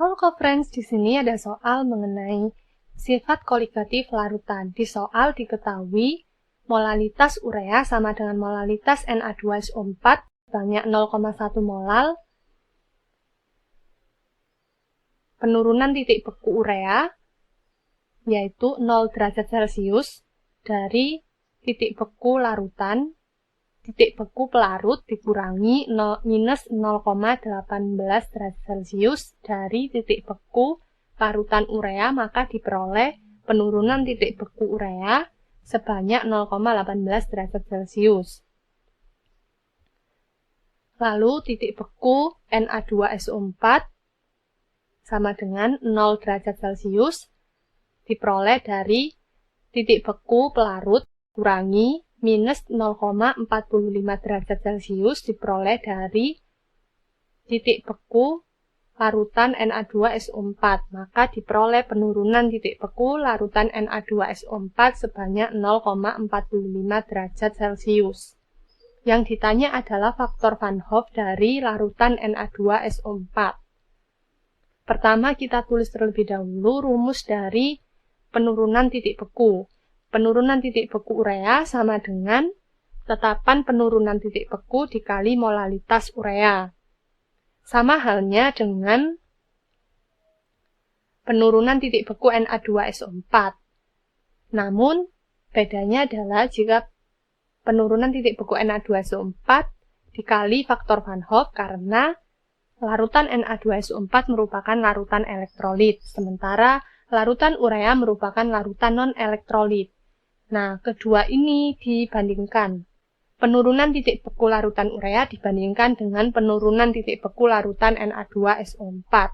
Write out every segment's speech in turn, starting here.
Halo co-friends, di sini ada soal mengenai sifat koligatif larutan. Di soal diketahui molalitas urea sama dengan molalitas Na2SO4 banyak 0,1 molal. Penurunan titik beku urea yaitu 0 derajat Celcius dari titik beku larutan. Titik beku pelarut dikurangi minus 0,18 derajat Celcius dari titik beku larutan urea, maka diperoleh penurunan titik beku urea sebanyak 0,18 derajat Celcius. Lalu titik beku Na2SO4 sama dengan 0 derajat Celcius diperoleh dari titik beku pelarut kurangi minus 0,45 derajat Celcius diperoleh dari titik beku larutan Na2SO4. Maka diperoleh penurunan titik beku larutan Na2SO4 sebanyak 0,45 derajat Celcius. Yang ditanya adalah faktor Van Hoff dari larutan Na2SO4. Pertama kita tulis terlebih dahulu rumus dari penurunan titik beku. Penurunan titik beku urea sama dengan tetapan penurunan titik beku dikali molalitas urea. Sama halnya dengan penurunan titik beku Na2SO4. Namun, bedanya adalah jika penurunan titik beku Na2SO4 dikali faktor Van Hoff karena larutan Na2SO4 merupakan larutan elektrolit, sementara larutan urea merupakan larutan non-elektrolit. Nah, kedua ini dibandingkan. Penurunan titik beku larutan urea dibandingkan dengan penurunan titik beku larutan Na2SO4.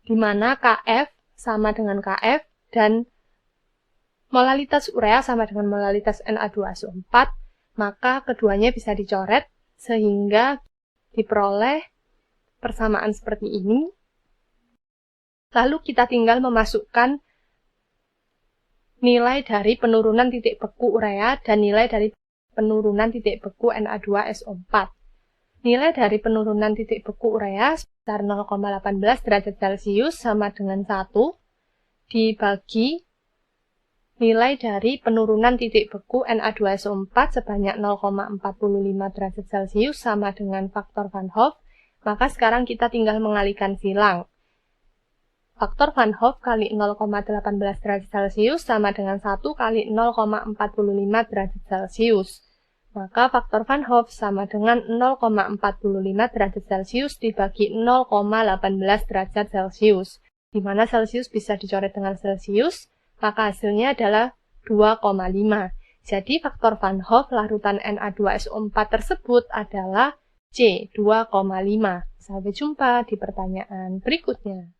Di mana Kf sama dengan Kf dan molalitas urea sama dengan molalitas Na2SO4, maka keduanya bisa dicoret sehingga diperoleh persamaan seperti ini. Lalu kita tinggal memasukkan nilai dari penurunan titik beku urea dan nilai dari penurunan titik beku Na2SO4. Nilai dari penurunan titik beku urea sebesar 0,18 derajat Celcius sama dengan 1 dibagi nilai dari penurunan titik beku Na2SO4 sebanyak 0,45 derajat Celcius sama dengan faktor Van Hoff. Maka sekarang kita tinggal mengalihkan silang. Faktor Van Hoff kali 0,18 derajat Celcius sama dengan 1 kali 0,45 derajat Celcius. Maka faktor Van Hoff sama dengan 0,45 derajat Celcius dibagi 0,18 derajat Celcius. Di mana Celcius bisa dicoret dengan Celcius, maka hasilnya adalah 2,5. Jadi faktor Van Hoff larutan Na2SO4 tersebut adalah C, 2,5. Sampai jumpa di pertanyaan berikutnya.